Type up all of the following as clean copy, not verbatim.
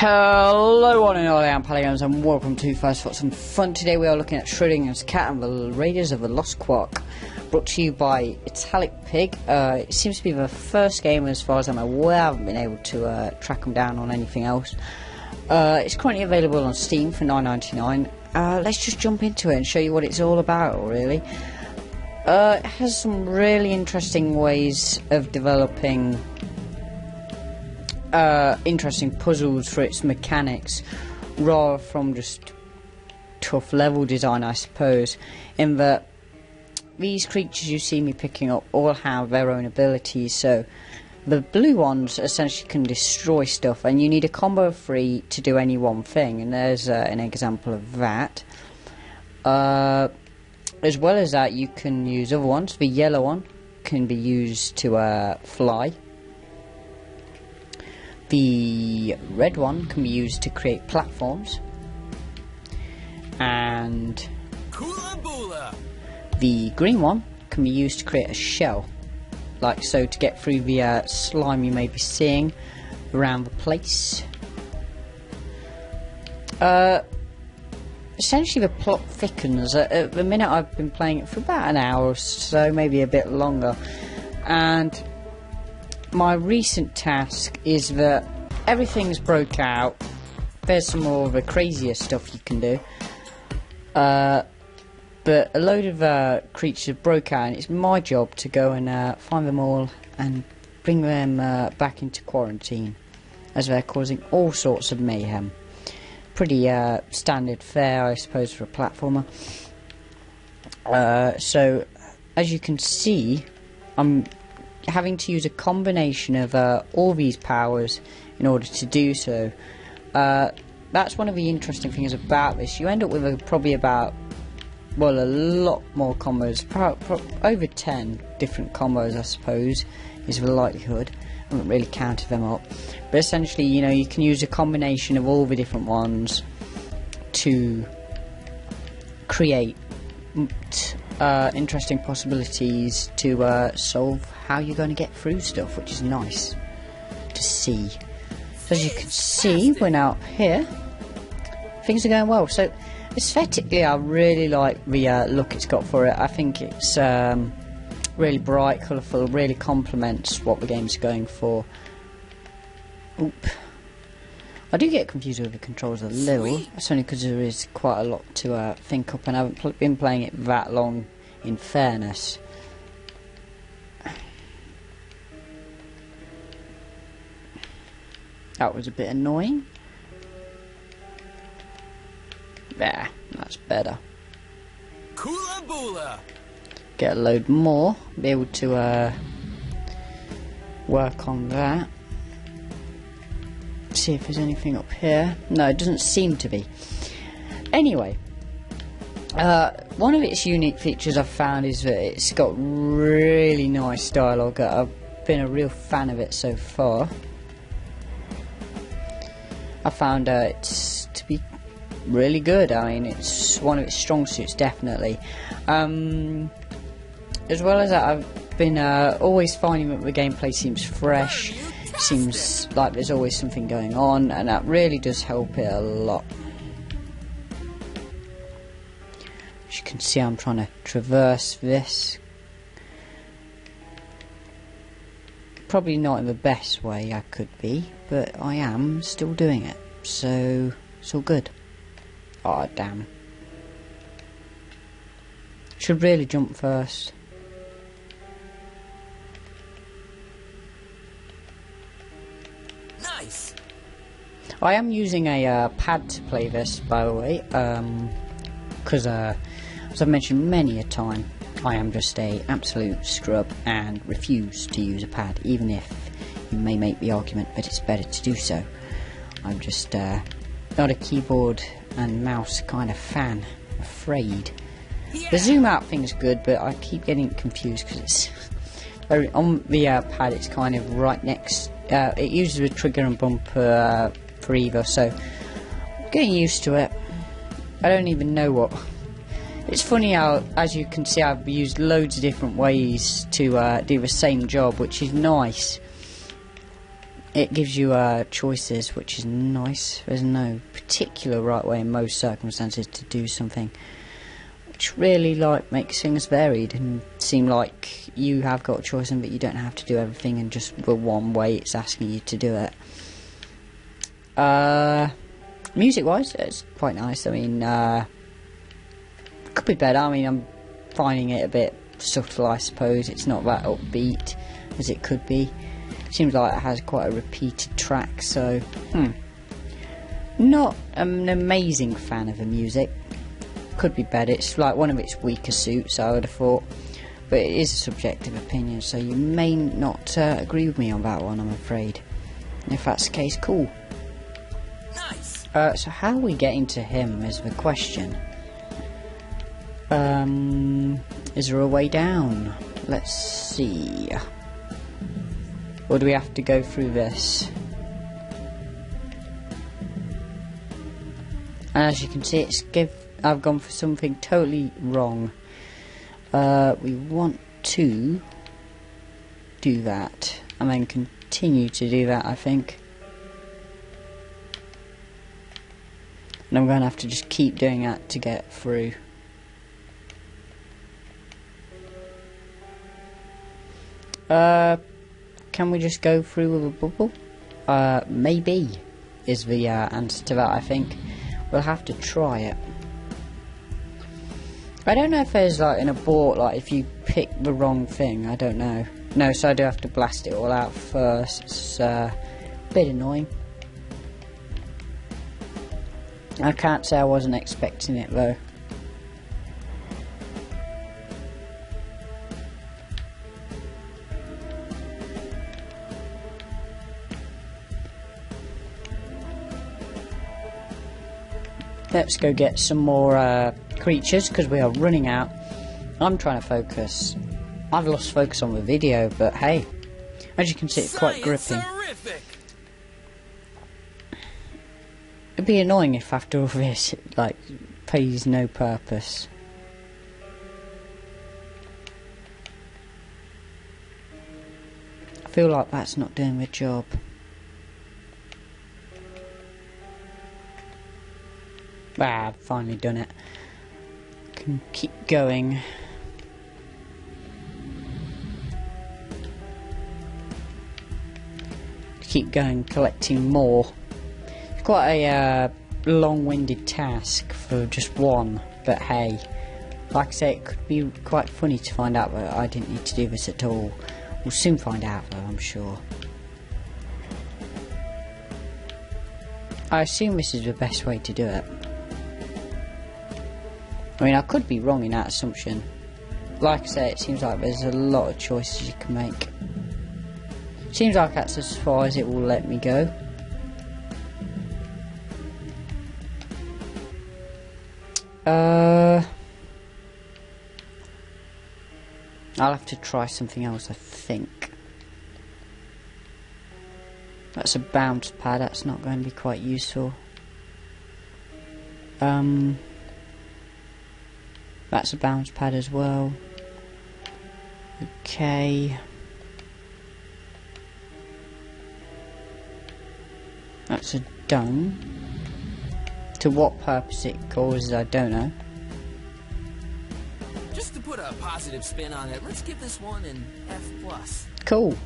Hello one and all, I am Polygons and welcome to First for some fun. Today we are looking at Schrödinger's cat and the Raiders of the Lost Quark, brought to you by Italic Pig. It seems to be the first game as far as I'm aware. I haven't been able to track them down on anything else. It's currently available on Steam for $9.99. Let's just jump into it and show you what it's all about, really. It has some really interesting ways of developing interesting puzzles for its mechanics, rather from just tough level design, I suppose, in that these creatures you see me picking up all have their own abilities. So the blue ones essentially can destroy stuff, and you need a combo of 3 to do any one thing, and there's an example of that. As well as that, you can use other ones. The yellow one can be used to fly. The red one can be used to create platforms, and the green one can be used to create a shell, like so, to get through the slime you may be seeing around the place. Essentially the plot thickens. At the minute I've been playing it for about an hour or so, maybe a bit longer, and my recent task is that everything's broke out. There's some more of the crazier stuff you can do, but a load of creatures broke out, and it's my job to go and find them all and bring them back into quarantine, as they're causing all sorts of mayhem. Pretty standard fare, I suppose, for a platformer. So as you can see, I'm having to use a combination of all these powers in order to do so. That's one of the interesting things about this. You end up with probably about, well, a lot more combos, over 10 different combos, I suppose, is the likelihood. I haven't really counted them up, but essentially, you know, you can use a combination of all the different ones to create interesting possibilities to solve how you're going to get through stuff, which is nice to see. So as you can see, we're now here. Things are going well. So aesthetically, I really like the look it's got for it. I think it's really bright, colourful, really complements what the game's going for. Oop. I do get confused with the controls a little. That's only because there is quite a lot to think up, and I haven't been playing it that long, in fairness. That was a bit annoying. There, that's better. Kula bula. Get a load more, be able to work on that. See if there's anything up here. No, it doesn't seem to be. Anyway, one of its unique features I've found is that it's got really nice dialogue. I've been a real fan of it so far. I found it's to be really good. I mean, it's one of its strong suits, definitely. As well as that, I've been always finding that the gameplay seems fresh, seems like there's always something going on, and that really does help it a lot. As you can see, I'm trying to traverse this. Probably not in the best way I could be, but I am still doing it, so it's all good. Aw, damn. Should really jump first. Nice. I am using a pad to play this, by the way, because as I've mentioned many a time, I am just a absolute scrub and refuse to use a pad, even if you may make the argument that it's better to do so. I'm just not a keyboard and mouse kind of fan, I'm afraid. Yeah. The zoom out thing's good, but I keep getting confused because it's on the pad. It's kind of right next. It uses the trigger and bumper for either, so I'm getting used to it. I don't even know what. It's funny how, as you can see, I've used loads of different ways to do the same job, which is nice. it gives you choices, which is nice. There's no particular right way in most circumstances to do something, which really makes things varied and seem like you have got a choice in, but you don't have to do everything in just the one way it's asking you to do it. Music wise, it's quite nice. I mean, could be better. I mean, I'm finding it a bit subtle, I suppose. It's not that upbeat as it could be. Seems like it has quite a repeated track, so not an amazing fan of the music. Could be better. It's like one of its weaker suits, I would have thought, but it is a subjective opinion, so you may not agree with me on that one, I'm afraid. And if that's the case, cool. Nice. So how are we getting to him is the question. Is there a way down? Let's see. Or do we have to go through this? And as you can see, I've gone for something totally wrong. We want to do that, and then continue to do that, I think. And I'm going to have to just keep doing that to get through. Can we just go through with a bubble? Maybe is the answer to that, I think. We'll have to try it. I don't know if there's like an abort, like if you pick the wrong thing, I don't know. No, so I do have to blast it all out first. It's a bit annoying. I can't say I wasn't expecting it though. Let's go get some more creatures, because we are running out. I'm trying to focus. I've lost focus on the video, but hey, as you can see, it's quite gripping. It'd be annoying if after all this it like pays no purpose. I feel like that's not doing the job. Ah, I've finally done it. Can keep going. Keep going, collecting more. It's quite a long-winded task for just one, but hey, like I say, it could be quite funny to find out that I didn't need to do this at all. We'll soon find out though, I'm sure. I assume this is the best way to do it. I mean, I could be wrong in that assumption. Like I say, it seems like there's a lot of choices you can make. Seems like that's as far as it will let me go. I'll have to try something else, I think. That's a bounce pad, that's not going to be quite useful. That's a bounce pad as well. Okay. That's a dung. To what purpose it causes, I don't know. Just to put a positive spin on it, let's give this one an F+. Cool.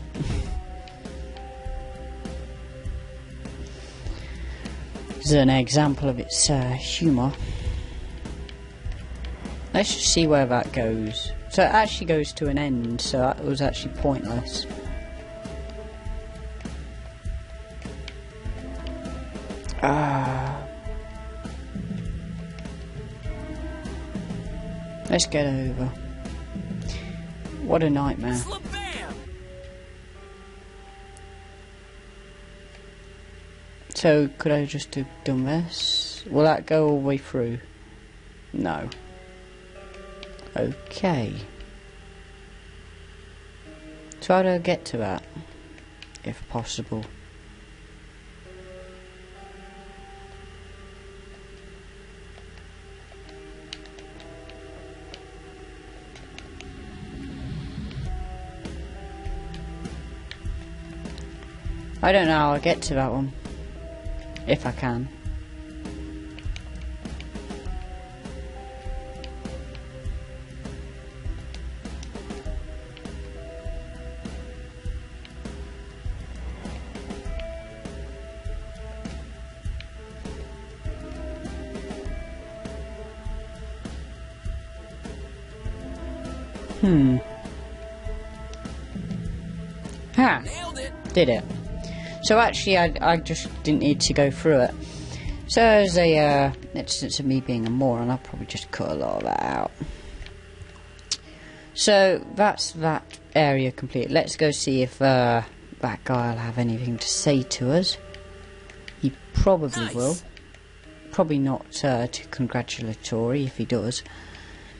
This is an example of its humour. Let's just see where that goes. So it actually goes to an end, so that was actually pointless. Let's get over. What a nightmare. Slabam! So could I just have done this? Will that go all the way through? No. Okay. So how do I get to that? If possible. I don't know how I'll get to that one. If I can. Ha! Nailed it. Did it. So actually I just didn't need to go through it. So as a instance of me being a moron, I'll probably just cut a lot of that out. So that's that area complete. Let's go see if that guy will have anything to say to us. He probably will. Probably not too congratulatory if he does.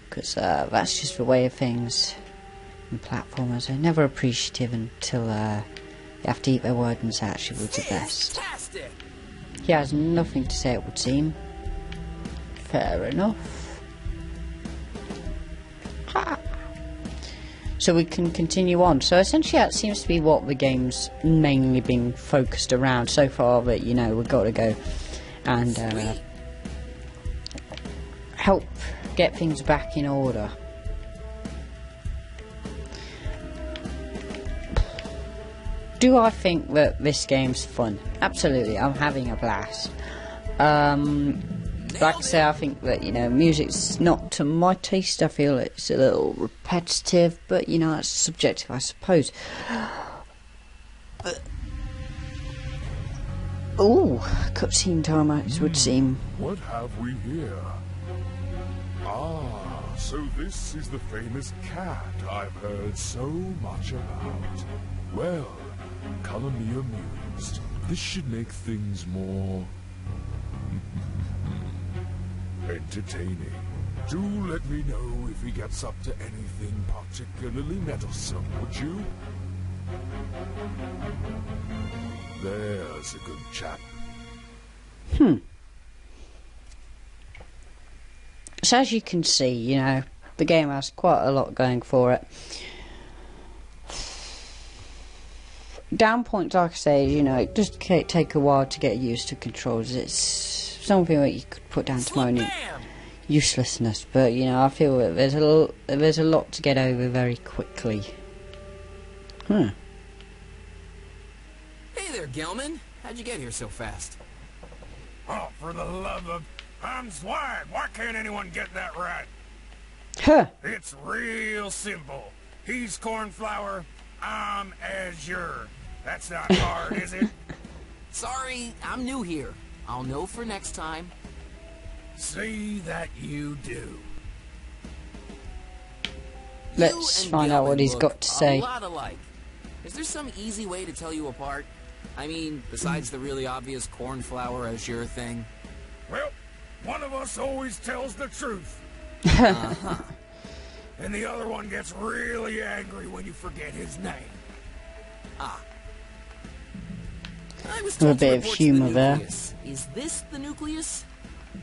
Because that's just the way of things in platformers. They're never appreciative until you have to eat their word and say actually was the best. Fantastic. He has nothing to say, it would seem. Fair enough. Ha. So we can continue on. So essentially that seems to be what the game's mainly been focused around so far, that, you know, we've got to go and help get things back in order. Do I think that this game's fun? Absolutely, I'm having a blast. Like I say, I think that, you know, music's not to my taste. I feel it's a little repetitive, but, you know, that's subjective, I suppose. But ooh, cutscene time, it would seem. What have we here? Ah, so this is the famous cat I've heard so much about. Well, color me amused. This should make things more entertaining. Do let me know if he gets up to anything particularly meddlesome, would you? There's a good chap. So as you can see, you know, the game has quite a lot going for it. Down points, like I say, you know, it does take a while to get used to controls. It's something that you could put down to my own uselessness, but, you know, I feel that there's a lot to get over very quickly. Hey there, Gelman. How'd you get here so fast? Oh, for the love of... I'm swag. Why can't anyone get that right? Huh. It's real simple. He's cornflower, I'm azure. That's not hard, is it? Sorry, I'm new here. I'll know for next time. See that you do. Let's You and find out what Gelman he's look got to say. A lot alike. Is there some easy way to tell you apart? I mean, besides the really obvious cornflower azure thing? Well, one of us always tells the truth. Uh-huh. And the other one gets really angry when you forget his name. Ah. I was A told to bit of report to the humour there. nucleus. Is this the nucleus?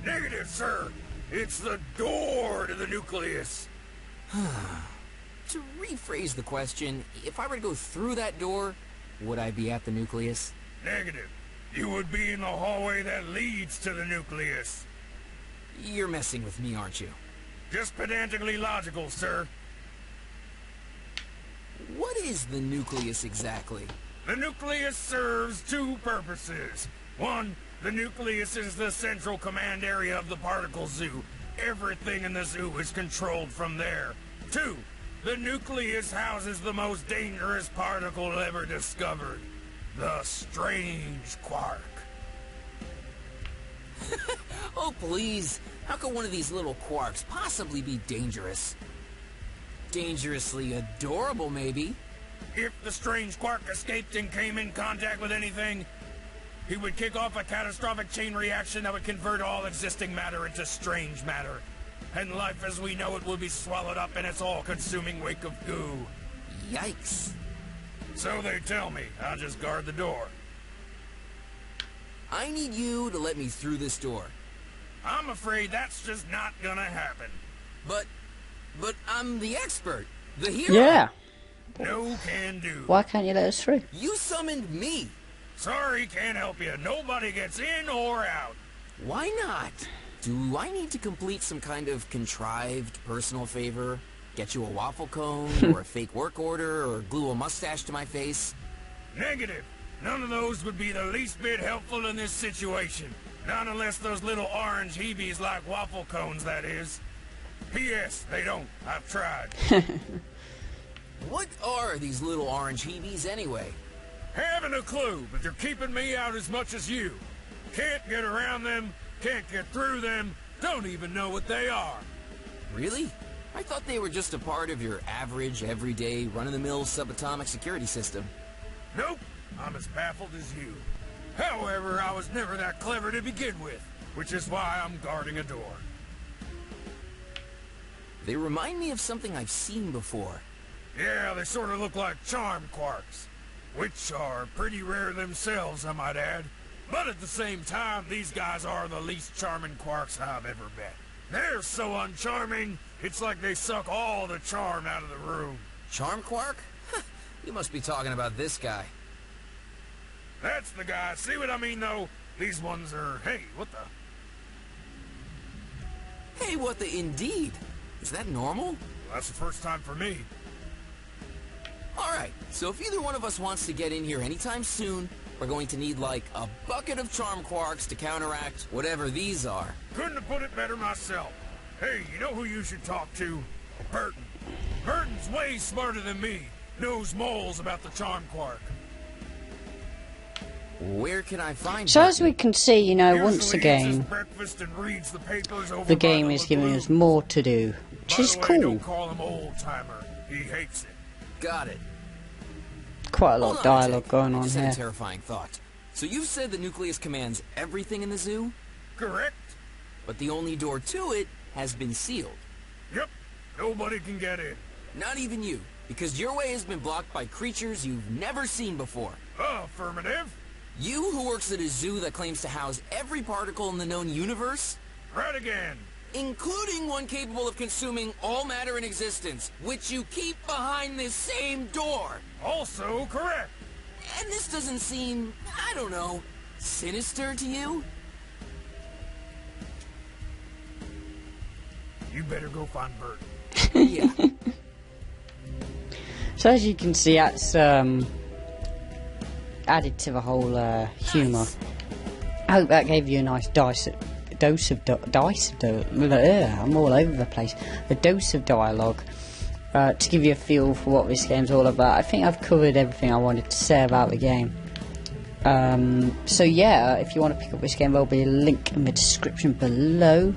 Negative, sir. It's the door to the nucleus. To rephrase the question, if I were to go through that door, would I be at the nucleus? Negative. You would be in the hallway that leads to the nucleus. You're messing with me, aren't you? Just pedantically logical, sir. What is the nucleus exactly? The nucleus serves two purposes. One, the nucleus is the central command area of the particle zoo. Everything in the zoo is controlled from there. Two, the nucleus houses the most dangerous particle ever discovered. The strange quark. Oh, please. How could one of these little quarks possibly be dangerous? Dangerously adorable, maybe. If the strange quark escaped and came in contact with anything, he would kick off a catastrophic chain reaction that would convert all existing matter into strange matter. And life as we know it will be swallowed up in its all-consuming wake of goo. Yikes. So they tell me. I'll just guard the door. I need you to let me through this door. I'm afraid that's just not gonna happen. But I'm the expert. The hero. Yeah. No can do. Why can't you let us through? You summoned me. Sorry, can't help you. Nobody gets in or out. Why not? Do I need to complete some kind of contrived personal favor? Get you a waffle cone, or a fake work order, or glue a mustache to my face? Negative. None of those would be the least bit helpful in this situation. Not unless those little orange heebies like waffle cones, that is. P.S. They don't. I've tried. What are these little orange heebies anyway? Haven't a clue, but they're keeping me out as much as you. Can't get around them, can't get through them, don't even know what they are. Really? I thought they were just a part of your average, everyday, run-of-the-mill subatomic security system. Nope, I'm as baffled as you. However, I was never that clever to begin with, which is why I'm guarding a door. They remind me of something I've seen before. Yeah, they sort of look like charm quarks, which are pretty rare themselves, I might add. But at the same time, these guys are the least charming quarks I've ever met. They're so uncharming, it's like they suck all the charm out of the room. Charm Quark? You must be talking about this guy. That's the guy. See what I mean, though? These ones are... Hey, what the... Hey, what the indeed? Is that normal? Well, that's the first time for me. Alright, so if either one of us wants to get in here anytime soon, we're going to need, like, a bucket of charm quarks to counteract whatever these are. Couldn't have put it better myself. Hey, you know who you should talk to? Burton. Burton's way smarter than me. Knows moles about the charm quark. Where can I find So Burton? as we can see, you know, Usually once eats his again, breakfast and reads the papers over the by game is giving us lagoon. more to do, which By is the way, cool. don't call him old-timer. He hates it. Got it. Quite a lot Hold of on a dialogue tick. going I on just had here. a terrifying thought. So you've said the nucleus commands everything in the zoo, Correct? but the only door to it has been sealed. Yep. Nobody can get in. Not even you, because your way has been blocked by creatures you've never seen before. Affirmative. You who works at a zoo that claims to house every particle in the known universe, Right again. including one capable of consuming all matter in existence, which you keep behind this same door. Also correct. And this doesn't seem, I don't know, sinister to you? You better go find Bert. Yeah. So as you can see, that's added to the whole humour. I hope that gave you a nice I'm all over the place. A dose of dialogue to give you a feel for what this game's all about. I think I've covered everything I wanted to say about the game. So yeah, if you want to pick up this game, there'll be a link in the description below.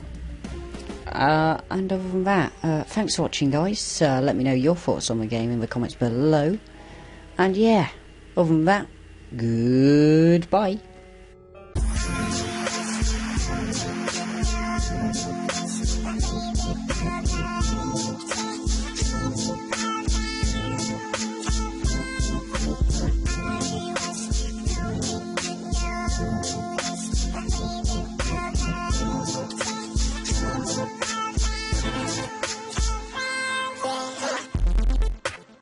And other than that, thanks for watching, guys. Let me know your thoughts on the game in the comments below. And yeah, other than that, goodbye.